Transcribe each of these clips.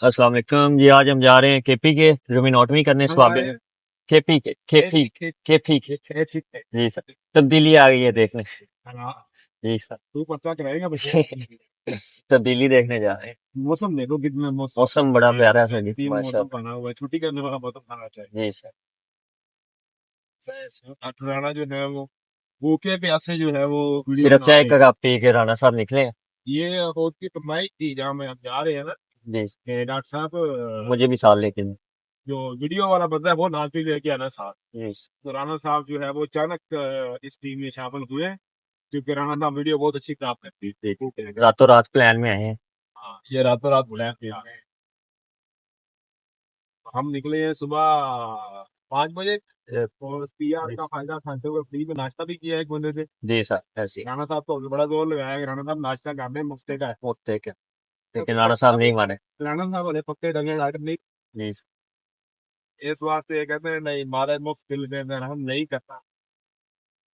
अस्सलाम वालेकुम जी। आज हम जा रहे हैं केपी के रूमिनोटमी करने स्वाबे केपी के केपी केपी के जी सर। तब्दीली आ गई है देखने जी सर। तू पर्चा कराएगा बच्चे तब्दीली देखने जा रहे हैं। मौसम देखो कितना मौसम मौसम बड़ा प्यारा है सर जी मौसम माशाल्लाह। बना हुआ है। छुट्टी करने वाला मौसम खाना चाहिए। जी सर। राणा जो है वो भूखे प्यासे जो है वो वीडियो सिर्फ बना चाय रहे का हैं। कप पी के राणा साहब निकले हैं। ये अखौत की कमाई थी जहाँ में हम जा रहे हैं ना जी कि डॉक्टर साहब मुझे भी साल लेकिन जो वीडियो वाला बंदा है वो नाच भी लेके आना साथ। जी सर। तो राणा साहब जो है वो अचानक इस टीम में शामिल हुए क्योंकि राणा साहब वीडियो बहुत अच्छी काम करती थी। रातों रात प्लान में आए हैं। हाँ, ये रातों रात बुलाया थे आ गए। हम निकले हैं सुबह 5 बजे और पीआर का फायदा उठाते हुए फ्री में नाश्ता भी किया है एक बंदे से। जी सर ऐसी राणा साहब तो बड़ा जोर लगाया कि राणा साहब नाश्ता करने में मुफ्ते का है। मुफ्त के लेकिन राणा साहब नहीं माने। राणा साहब वाले पक्के डंगे डॉक्टर नहीं। जी सर। इस बात से ये कहते हैं नहीं मारे मुफ्त बिल देना हम नहीं करता।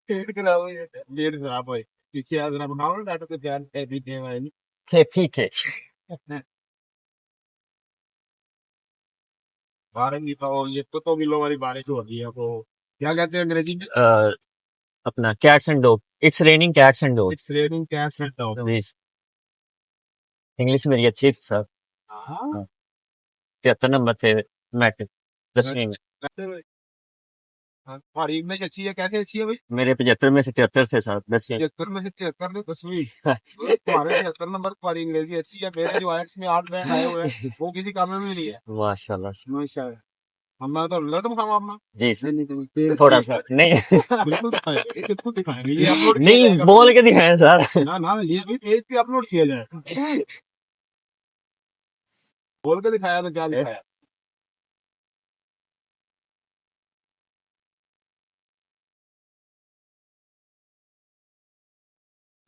पेट खराब हो जाता है पेट खराब हो पीछे आज ना बनाओ ना डॉक्टर के प्यार भी दे वाली केपी के बारिश भी तो ये तो किलो वाली बारिश हो रही है तो क्या कहते हैं अंग्रेजी में अपना cats and dog. It's raining cats and dog. It's raining cats and dog. जी इंग्लिश मेरी अच्छी थी सर। हाँ 73 नंबर थे मैट्रिक 10वीं में। तुम्हारी इंग्लिश अच्छी है कैसे अच्छी है भाई। मेरे 75 में से 73 थे सर 10वीं। 73 में से 73 में 10वीं तुम्हारे 73 नंबर तुम्हारी अंग्रेजी अच्छी है। मेरे जो आयट्स में 8 रैंक आए हुए हैं वो किसी काम में भी नहीं है। माशाल्लाह से। माशाल्लाह हमारा तो लड़म खामा अपना जी सर थोड़ा सा नहीं बिल्कुल दिखाएंगे बिल्कुल दिखाएंगे ये अपलोड किया नहीं जाएगा। बोल के दिखाएं सर। ना ना ये भी पेज पे अपलोड किया जाए। बोल के दिखाया तो क्या दिखाया।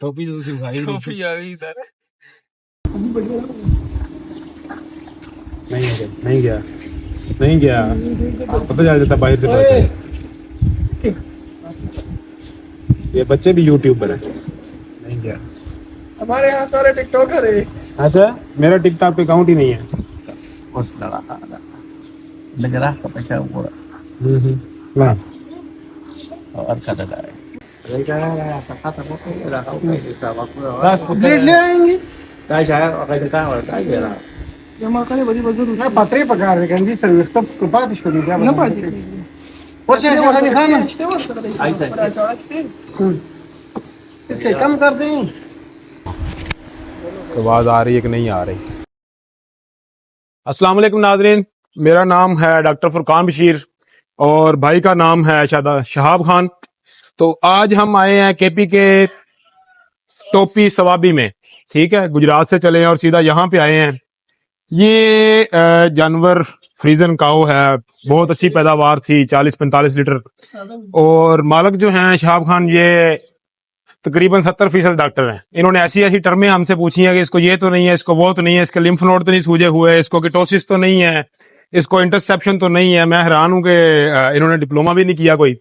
टोपी तो सिखाई टोपी आ गई सर। नहीं गया नहीं गया पता चल जाता बाहर से पता ये बच्चे भी यूट्यूबर है। नहीं गया हमारे यहाँ सारे टिकटॉकर है। अच्छा मेरा टिकटॉक पे अकाउंट ही नहीं है। उस लग रहा है पैसा पूरा हाँ और कदर है ले आएंगे काय काय काय काय और काय गेला माकाने बड़ी बजूर ना पत्रे पका रहे गंदी सर्विस कब बात शुरू क्या ना पाजी और से खाना कम कर दें तो आवाज आ रही है कि नहीं आ रही। अस्सलाम वालेकुम नाजरीन मेरा नाम है डॉक्टर फुरकान बशीर और भाई का नाम है शहाब खान। तो आज हम आए हैं केपी के टोपी सवाबी में। ठीक है गुजरात से चले हैं और सीधा यहाँ पे आए हैं। ये जानवर फ्रीजन काऊ है बहुत अच्छी पैदावार थी 40-45 लीटर और मालिक जो हैं शहाब खान ये तकरीबन 70% डॉक्टर हैं। इन्होंने ऐसी ऐसी टर्में हमसे पूछी हैं कि इसको ये तो नहीं है इसको वो तो नहीं है इसके लिम्फ नोड तो नहीं सूजे हुए इसको किटोसिस तो नहीं है इसको इंटरसेप्शन तो नहीं है। मैं हैरान हूं कि इन्होंने डिप्लोमा भी नहीं किया कोई।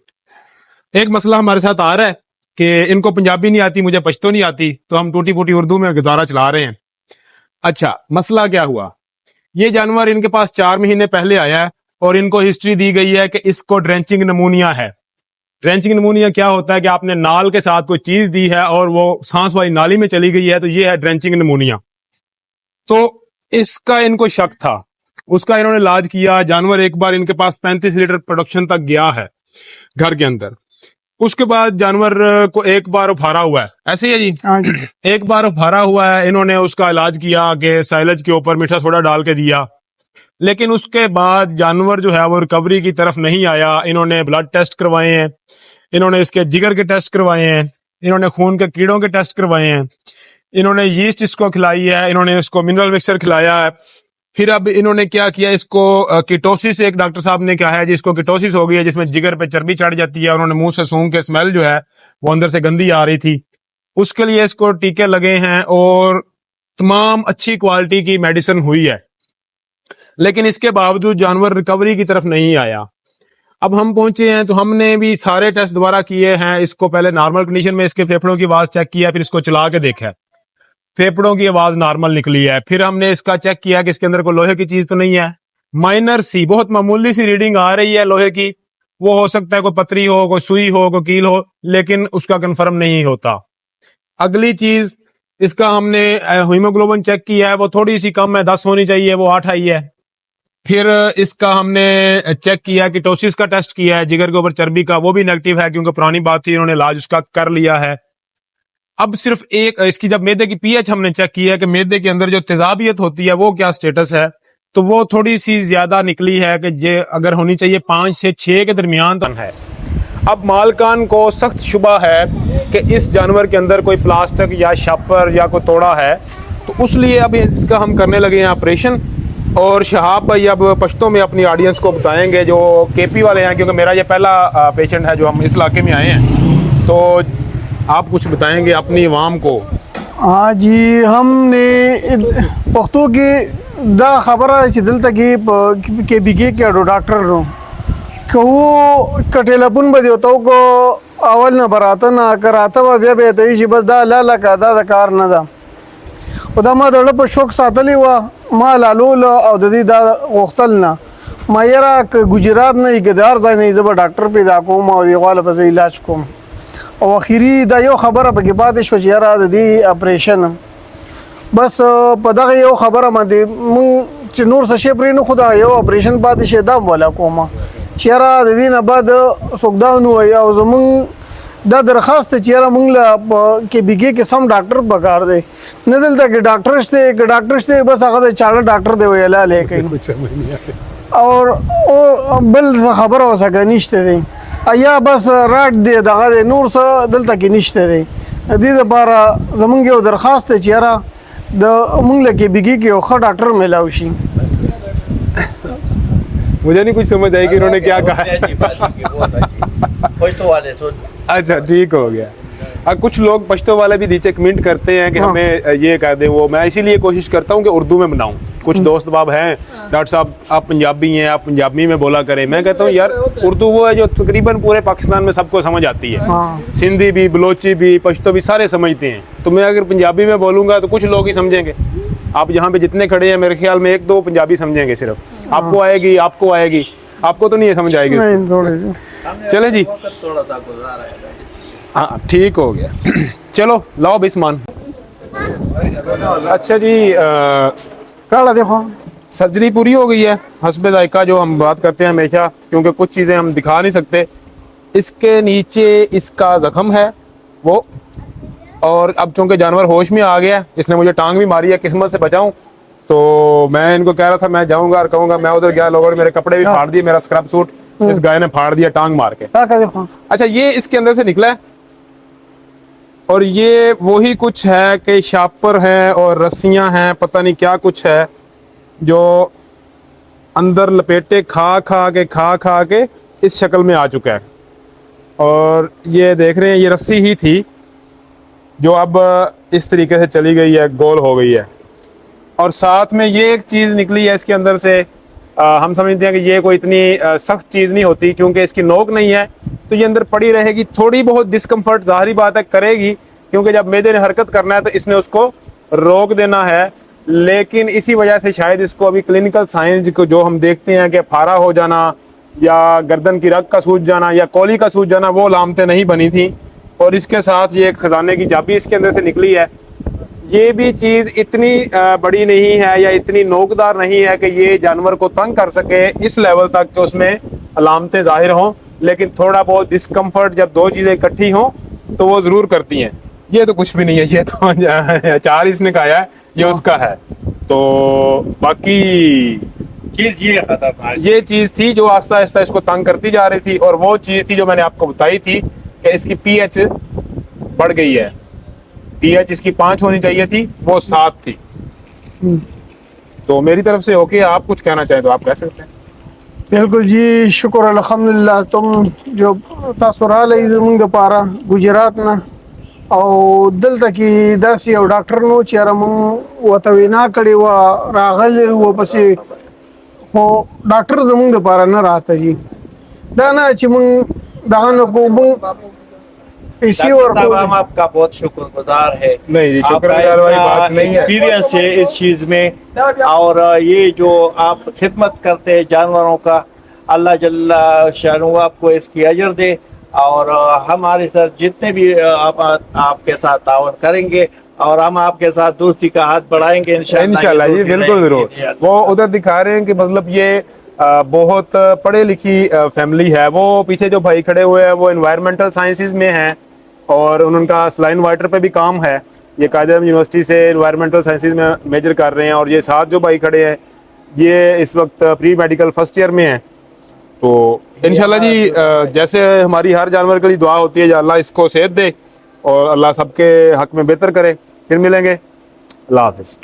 एक मसला हमारे साथ आ रहा है कि इनको पंजाबी नहीं आती मुझे पश्तो नहीं आती तो हम टूटी फूटी उर्दू में गुजारा चला रहे हैं। अच्छा मसला क्या हुआ ये जानवर इनके पास 4 महीने पहले आया है और इनको हिस्ट्री दी गई है कि इसको ड्रेंचिंग नमूनिया है। ड्रेंचिंग नमूनिया क्या होता है कि आपने नाल के साथ कोई चीज दी है और वो सांस वाली नाली में चली गई है तो ये है ड्रेंचिंग नमूनिया। तो इसका इनको शक था उसका इन्होंने इलाज किया। जानवर एक बार इनके पास 35 लीटर प्रोडक्शन तक गया है घर के अंदर। उसके बाद जानवर को एक बार उफारा हुआ है ऐसे ही है जी। हाँ जी एक बार उफारा हुआ है इन्होंने उसका इलाज किया कि साइलेज के ऊपर मीठा सोडा डाल के दिया लेकिन उसके बाद जानवर जो है वो रिकवरी की तरफ नहीं आया। इन्होंने ब्लड टेस्ट करवाए हैं इन्होंने इसके जिगर के टेस्ट करवाए हैं इन्होंने खून के कीड़ों के टेस्ट करवाए हैं इन्होंने यीस्ट इसको खिलाई है इन्होंने इसको मिनरल मिक्सचर खिलाया है। फिर अब इन्होंने क्या किया इसको कीटोसिस एक डॉक्टर साहब ने कहा है जिसको कीटोसिस हो गई है जिसमें जिगर पे चर्बी चढ़ जाती है। उन्होंने मुंह से सूंघ के स्मेल जो है वो अंदर से गंदी आ रही थी उसके लिए इसको टीके लगे हैं और तमाम अच्छी क्वालिटी की मेडिसिन हुई है लेकिन इसके बावजूद जानवर रिकवरी की तरफ नहीं आया। अब हम पहुंचे हैं तो हमने भी सारे टेस्ट दोबारा किए हैं। इसको पहले नॉर्मल कंडीशन में इसके फेफड़ों की आवाज चेक किया फिर इसको चला के देखा फेफड़ों की आवाज नॉर्मल निकली है। फिर हमने इसका चेक किया कि इसके अंदर कोई लोहे की चीज तो नहीं है। माइनर सी, बहुत मामूली सी रीडिंग आ रही है लोहे की। वो हो सकता है कोई पतरी हो, कोई सुई हो, कोई कील हो, लेकिन उसका कंफर्म नहीं होता। अगली चीज, इसका हमने हीमोग्लोबिन चेक किया है, वो थोड़ी सी कम है, 10 होनी चाहिए, वो 8 आई है। फिर इसका हमने चेक किया, कीटोसिस का टेस्ट किया है, जिगर के ऊपर चर्बी का, वो भी नेगेटिव है, क्योंकि पुरानी बात थी, इन्होंने इलाज उसका कर लिया है। अब सिर्फ एक इसकी जब मैदे की पीएच हमने चेक किया है कि मैदे के अंदर जो तेजाबियत होती है वो क्या स्टेटस है, तो वो थोड़ी सी ज्यादा निकली है कि ये अगर होनी चाहिए 5 से 6 के दरमियान तक है। अब मालकान को सख्त शुबा है कि इस जानवर के अंदर कोई प्लास्टिक या शापर या कोई तोड़ा है, तो उस लिए अब इसका हम करने लगे हैं ऑपरेशन। और शहाब भाई अब पश्तो में अपनी ऑडियंस को बताएंगे जो केपी वाले हैं, क्योंकि मेरा ये पहला पेशेंट है जो हम इस इलाके में आए हैं, तो आप कुछ बताएंगे अपनी आवाम को। हाँ जी, हमने पख्तों की दा खबर है दिल तक के बिगे के डॉक्टर रो कहू कटेलापुन बदे होता को अवल न बराता ना कराता व बे बेतई बस दा ला का दा कार न दा उदा मा दड़ पर शौक सातली हुआ मा लालूल और ददी दा वक्तल ना मायरा गुजरात ने गदार जाए नहीं जब डॉक्टर पे दा को मा ये वाला बस इलाज को और आखिरी दा यो खबर पे के बाद इश्वजियारा ददी ऑपरेशन बस पदा यो खबर मदे मुंग नूर सशे प्री न खुदा यो ऑपरेशन बाद शेदा वाला कोमा चेहरा ददी न बाद सुखदा नु या जमुंग दा दरखास्त चेहरा मुंगला के बिगे के सम डॉक्टर बकार दे न दिल तक डॉक्टर से बस अगर चार डॉक्टर दे वेला लेके कुछ समझ नहीं आया। और बिल खबर हो सके निश्ते दे या बस राट दे दगा दे नूर सा दिल तक निश्ते दे दी बारा जमुंगे दरखास्त चेहरा द मुंगला के बिगे के ओखा डॉक्टर मिलाउशी। मुझे नहीं कुछ समझ आई कि इन्होंने क्या कहा है। अच्छा ठीक हो गया। अब कुछ लोग पश्तो वाले भी नीचे कमेंट करते हैं कि हमें ये कर दे वो, मैं इसीलिए कोशिश करता हूँ कि उर्दू में बनाऊं। कुछ दोस्त बाब हैं, डॉक्टर साहब आप पंजाबी हैं, आप पंजाबी में बोला करें। मैं कहता हूँ यार उर्दू वो है जो तकरीबन पूरे पाकिस्तान में सबको समझ आती है। सिंधी भी, बलोची भी, पश्तो भी सारे समझते हैं। तो मैं अगर पंजाबी में बोलूँगा तो कुछ लोग ही समझेंगे। आप यहाँ पे जितने खड़े हैं मेरे ख्याल में 1-2 पंजाबी समझेंगे सिर्फ। आपको आएगी, आपको तो नहीं समझ आएगी। चले जी, हाँ ठीक हो गया। चलो लाओ बिस्मान। अच्छा जी, काला देखो सर्जरी पूरी हो गई है हस्बे जायका, जो हम बात करते हैं हमेशा, क्योंकि कुछ चीज़ें हम दिखा नहीं सकते। इसके नीचे इसका जख्म है वो, और अब चूंकि जानवर होश में आ गया, इसने मुझे टांग भी मारी है, किस्मत से बचाऊं। तो मैं इनको कह रहा था मैं जाऊंगा और कहूंगा, मैं उधर गया, लोगों ने मेरे कपड़े भी फाड़ दिए, मेरा स्क्रब सूट इस गाय ने फाड़ दिया टांग मार के। देखो अच्छा, ये इसके अंदर से निकला है, और ये वही कुछ है कि शापर है और रस्सियां हैं, पता नहीं क्या कुछ है, जो अंदर लपेटे खा खा के इस शक्ल में आ चुका है। और ये देख रहे हैं, ये रस्सी ही थी जो अब इस तरीके से चली गई है, गोल हो गई है। और साथ में ये एक चीज़ निकली है इसके अंदर से। हम समझते हैं कि ये कोई इतनी सख्त चीज़ नहीं होती, क्योंकि इसकी नोक नहीं है, तो ये अंदर पड़ी रहेगी। थोड़ी बहुत डिस्कम्फर्ट ज़ाहिरी बात है करेगी, क्योंकि जब मैदे ने हरकत करना है तो इसने उसको रोक देना है। लेकिन इसी वजह से शायद इसको अभी क्लिनिकल साइंस को जो हम देखते हैं कि फारा हो जाना या गर्दन की रग का सूज जाना या कौली का सूज जाना, वो लामतें नहीं बनी थी। और इसके साथ ये खजाने की चाबी इसके अंदर से निकली है। ये भी चीज़ इतनी बड़ी नहीं है या इतनी नोकदार नहीं है कि ये जानवर को तंग कर सके इस लेवल तक कि उसमें अलामतें जाहिर हों, लेकिन थोड़ा बहुत डिस्कम्फर्ट जब दो चीज़ें इकट्ठी हों तो वो ज़रूर करती हैं। ये तो कुछ भी नहीं है, ये तो अचार इसने खाया है, ये उसका है। तो बाकी ये चीज़ थी जो आस्ता आस्ता इसको तंग करती जा रही थी, और वो चीज़ थी जो मैंने आपको बताई थी कि इसकी पीएच बढ़ गई है। पीएच इसकी 5 होनी चाहिए थी, वो 7 थी। तो मेरी तरफ से ओके, आप कुछ कहना चाहें तो आप कह सकते हैं। बिल्कुल जी, शुक्र अल्हम्दुलिल्लाह। तुम जो तासुराल इधर पारा गुजरात ना और दिल तकी दसी और डॉक्टर नो चेहरा मंग वतविना कड़ी व रागल वो पसी हो डॉक्टर जमुंग पारा न रात जी दाना चिमंग दान को इसी डॉक्टर और साहब, हम आपका बहुत शुक्रगुजार है। नहीं जी, शुक्रगुजार वाली बात नहीं है। एक्सपीरियंस है इस चीज में, और ये जो आप खिदमत करते हैं जानवरों का, अल्लाह जल्ला शानु आपको इसकी अजर दे। और हमारे सर जितने भी आपके साथ ताउन करेंगे, और हम आपके साथ दोस्ती का हाथ बढ़ाएंगे इंशाल्लाह जी, बिल्कुल जरूर। वो उधर दिखा रहे हैं कि मतलब ये बहुत पढ़े लिखी फैमिली है। वो पीछे जो भाई खड़े हुए हैं वो एनवायरमेंटल साइंसेज में हैं और उनका सलाइन वाटर पे भी काम है। ये कायदे यूनिवर्सिटी से एनवायरमेंटल साइंसेज में मेजर कर रहे हैं। और ये साथ जो भाई खड़े हैं ये इस वक्त प्री मेडिकल फर्स्ट ईयर में हैं। तो इंशाल्लाह जी जैसे हमारी हर जानवर के लिए दुआ होती है, या अल्लाह इसको सेहत दे और अल्लाह सबके हक में बेहतर करे। फिर मिलेंगे। अल्लाह हाफिज़।